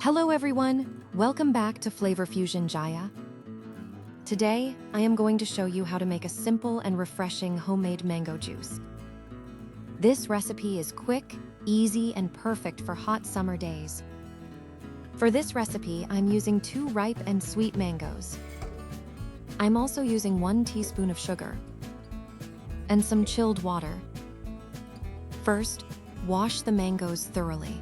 Hello everyone, welcome back to Flavor Fusion Jaya. Today, I am going to show you how to make a simple and refreshing homemade mango juice. This recipe is quick, easy, and perfect for hot summer days. For this recipe, I'm using 2 ripe and sweet mangoes. I'm also using 1 teaspoon of sugar and some chilled water. First, wash the mangoes thoroughly.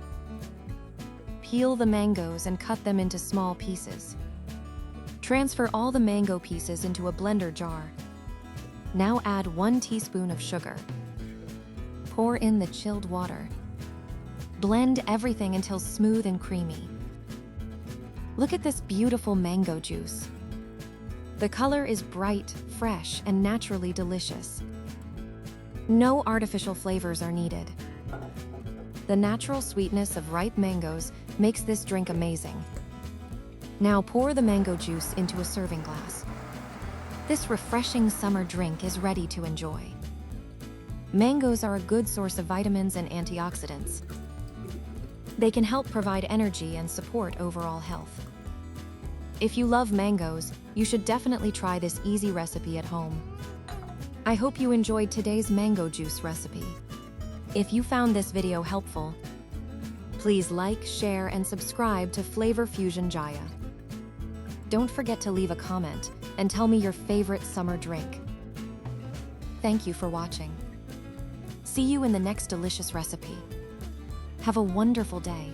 Peel the mangoes and cut them into small pieces. Transfer all the mango pieces into a blender jar. Now add 1 teaspoon of sugar. Pour in the chilled water. Blend everything until smooth and creamy. Look at this beautiful mango juice. The color is bright, fresh, and naturally delicious. No artificial flavors are needed. The natural sweetness of ripe mangoes makes this drink amazing. Now pour the mango juice into a serving glass. This refreshing summer drink is ready to enjoy. Mangoes are a good source of vitamins and antioxidants. They can help provide energy and support overall health. If you love mangoes, you should definitely try this easy recipe at home. I hope you enjoyed today's mango juice recipe. If you found this video helpful, please like, share, and subscribe to Flavor Fusion Jaya. Don't forget to leave a comment and tell me your favorite summer drink. Thank you for watching. See you in the next delicious recipe. Have a wonderful day.